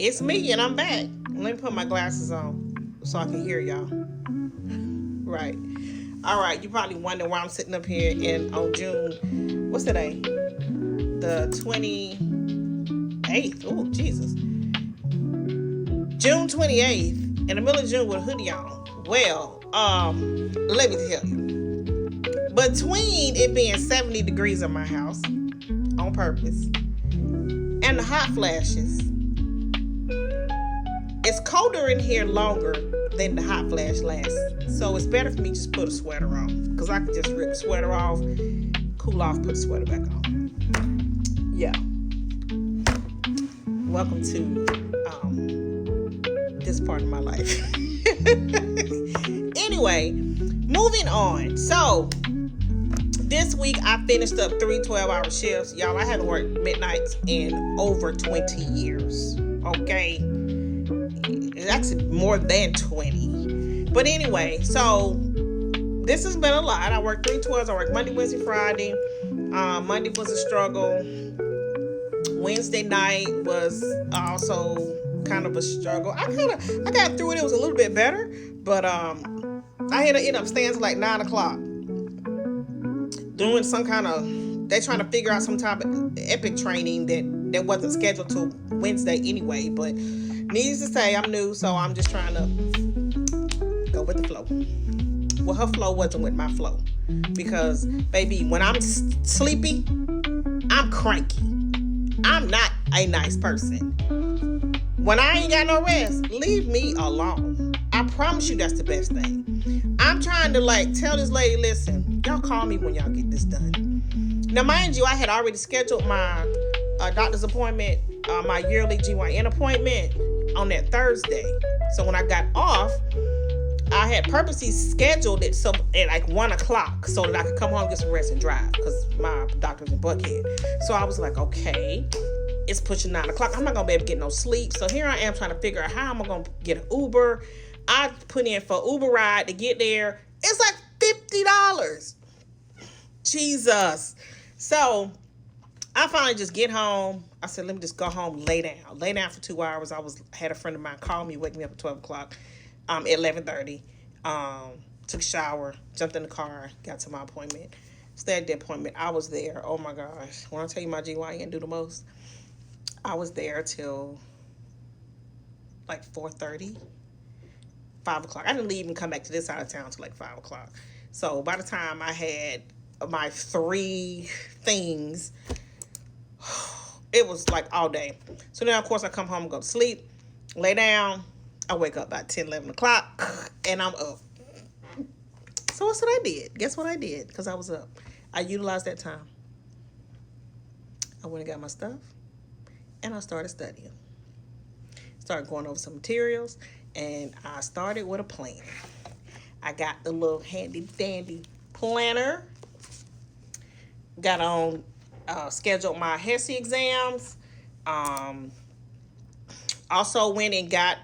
It's me and I'm back. Let me put my glasses on so I can hear y'all. Right. All right. You probably wonder why I'm sitting up here on June. What's today? The 28th. Oh, Jesus. June 28th. In the middle of June with a hoodie on. Well, let me tell you. Between it being 70 degrees in my house on purpose and the hot flashes, it's colder in here longer than the hot flash lasts. So it's better for me to just put a sweater on. Because I can just rip the sweater off, cool off, put the sweater back on. Yeah. Welcome to this part of my life. Anyway, moving on. So, this week I finished up 3 12-hour shifts. Y'all, I haven't worked midnights in over 20 years. Okay? That's more than 20. But anyway, so this has been a lot. I worked 3 12s. I worked Monday, Wednesday, Friday. Monday was a struggle. Wednesday night was also kind of a struggle. I got through it. It was a little bit better, but I had to end up staying till like 9 o'clock doing some kind of. They trying to figure out some type of epic training that wasn't scheduled till Wednesday anyway. But needless to say, I'm new, so I'm just trying to go with the flow. Well, her flow wasn't with my flow because, baby, when I'm sleepy, I'm cranky. I'm not a nice person. When I ain't got no rest, leave me alone. I promise you that's the best thing. I'm trying to tell this lady, listen, y'all call me when y'all get this done. Now, mind you, I had already scheduled my doctor's appointment, my yearly GYN appointment on that Thursday. So when I got off, I had purposely scheduled it at 1 o'clock so that I could come home, get some rest, and drive because my doctor's in Buckhead. So I was like, okay, it's pushing 9 o'clock. I'm not going to be able to get no sleep. So here I am trying to figure out how am I going to get an Uber. I put in for Uber ride to get there. It's like $50. Jesus. So I finally just get home. I said, let me just go home, lay down. Lay down for 2 hours. Had a friend of mine call me, wake me up at 12 o'clock. At 11:30, took a shower, jumped in the car, got to my appointment. Stayed at the appointment. I was there. Oh my gosh. When I tell you my GYN do the most, I was there till like 4:30, 5 o'clock. I didn't leave and come back to this side of town till like 5 o'clock. So by the time I had my 3 things, it was like all day. So then, of course, I come home and go to sleep, lay down. I wake up about 10, 11 o'clock, and I'm up. So that's what I did. Guess what I did? Because I was up. I utilized that time. I went and got my stuff, and I started studying. Started going over some materials, and I started with a plan. I got the little handy-dandy planner. Got on, scheduled my HESI exams. Also went and got,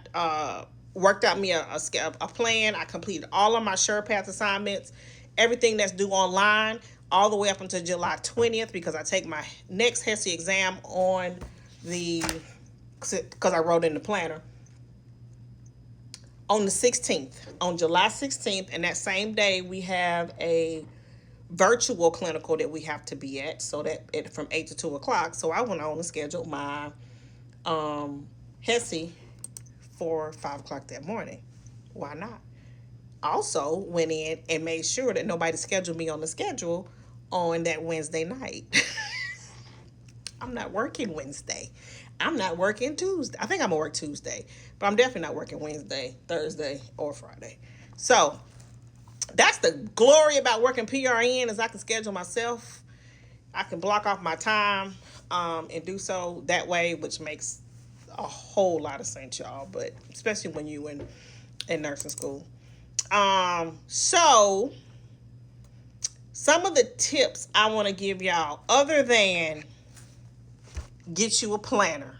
worked out me a plan. I completed all of my SurePath assignments, everything that's due online, all the way up until July 20th, because I take my next HESI exam because I wrote in the planner, on the 16th, on July 16th, and that same day we have a virtual clinical that we have to be at, so that from 8 to 2 o'clock. So I went on and scheduled my HESI for 5 o'clock that morning. Why not? Also went in and made sure that nobody scheduled me on the schedule on that Wednesday night. I'm not working Wednesday. I'm not working Tuesday. I think I'm going to work Tuesday, but I'm definitely not working Wednesday, Thursday, or Friday. So that's the glory about working PRN is I can schedule myself. I can block off my time and do so that way, which makes a whole lot of sense, y'all, but especially when you in nursing school. So some of the tips I want to give y'all, other than get you a planner,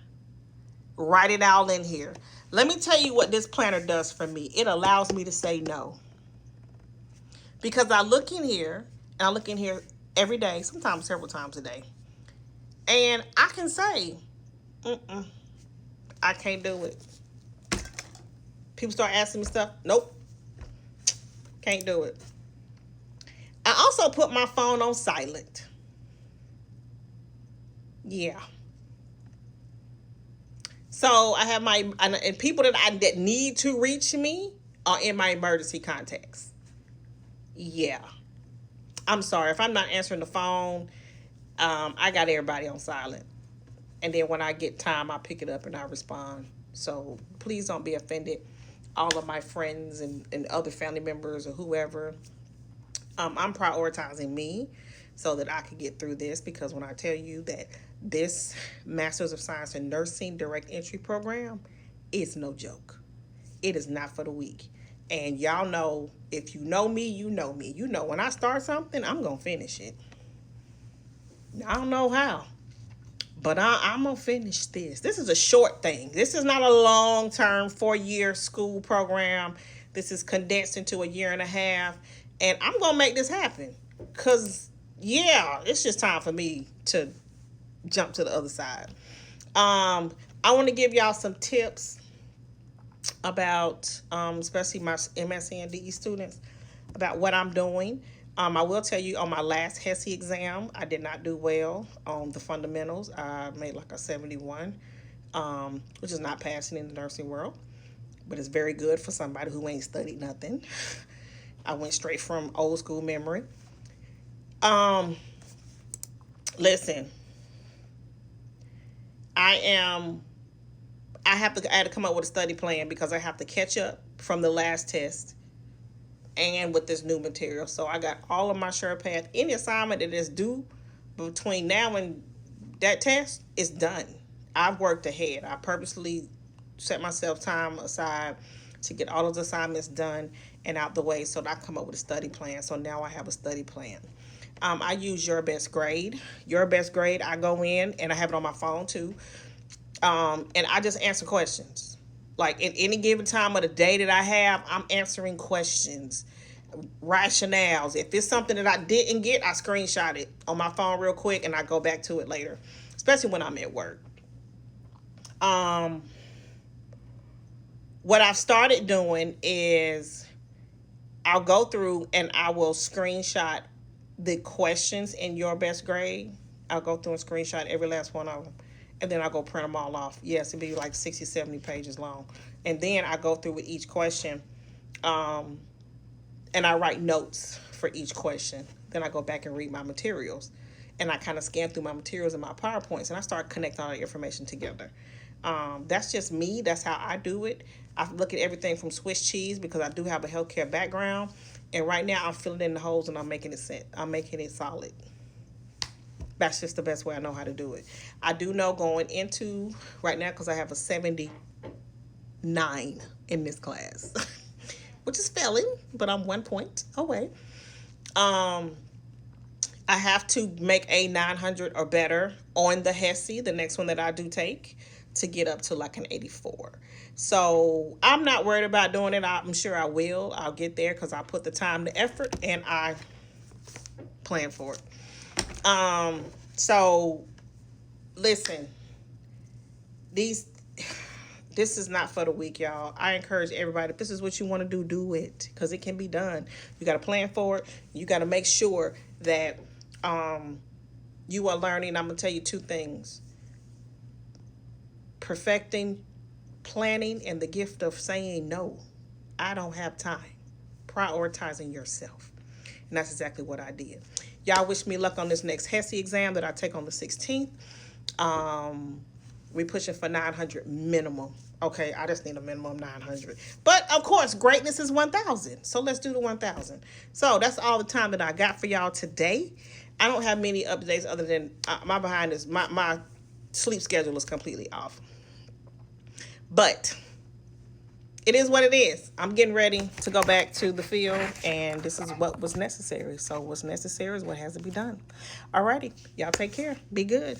write it all in here. Let me tell you what this planner does for me. It allows me to say no. Because I look in here, and I look in here every day, sometimes several times a day, and I can say, I can't do it. People start asking me stuff. Nope. Can't do it. I also put my phone on silent. Yeah. So I have and people that need to reach me are in my emergency contacts. Yeah. I'm sorry if I'm not answering the phone. I got everybody on silent. And then when I get time, I pick it up and I respond. So please don't be offended. All of my friends and other family members or whoever. I'm prioritizing me so that I can get through this, because when I tell you that this Masters of Science in Nursing direct entry program is no joke. It is not for the weak. And y'all know, if you know me, you know me. You know when I start something, I'm going to finish it. I don't know how, but I'm going to finish this. This is a short thing. This is not a long-term 4-year school program. This is condensed into a year and a half. And I'm going to make this happen. Because, yeah, it's just time for me to jump to the other side. I want to give y'all some tips about, especially my MSc and DE students, about what I'm doing. I will tell you, on my last HESI exam, I did not do well on the fundamentals. I made like a 71, which is not passing in the nursing world, but it's very good for somebody who ain't studied nothing. I went straight from old school memory. Listen, I had to come up with a study plan because I have to catch up from the last test and with this new material. So I got all of my SurePath. Any assignment that is due between now and that test is done. I've worked ahead. I purposely set myself time aside to get all those assignments done and out the way so that I come up with a study plan. So now I have a study plan. I use Your Best Grade. Your Best Grade, I go in, and I have it on my phone too. And I just answer questions. Like, at any given time of the day that I have, I'm answering questions, rationales. If it's something that I didn't get, I screenshot it on my phone real quick, and I go back to it later, especially when I'm at work. What I've started doing is I'll go through and I will screenshot the questions in Your Best Grade. I'll go through and screenshot every last one of them. And then I go print them all off. Yes, it'd be like 60, 70 pages long. And then I go through with each question, and I write notes for each question. Then I go back and read my materials. And I kind of scan through my materials and my PowerPoints, and I start connecting all the information together. That's just me. That's how I do it. I look at everything from Swiss cheese because I do have a healthcare background. And right now I'm filling in the holes and I'm making it set. I'm making it solid. That's just the best way I know how to do it. I do know going into right now, because I have a 79 in this class, which is failing, but I'm 1 point away. I have to make a 900 or better on the HESI, the next one that I do take, to get up to like an 84. So I'm not worried about doing it. I'm sure I will. I'll get there because I put the time, the effort, and I plan for it. So listen, this is not for the weak, y'all. I encourage everybody, if this is what you want to do, do it, because it can be done. You got to plan for it. You got to make sure that you are learning. I'm going to tell you 2 things: perfecting planning and the gift of saying no. I don't have time. Prioritizing yourself. And that's exactly what I did. Y'all wish me luck on this next HESI exam that I take on the 16th. We're pushing for 900 minimum. Okay, I just need a minimum 900. But, of course, greatness is 1,000. So let's do the 1,000. So that's all the time that I got for y'all today. I don't have many updates other than my sleep schedule is completely off. But it is what it is. I'm getting ready to go back to the field, and this is what was necessary. So what's necessary is what has to be done. Alrighty, y'all take care. Be good.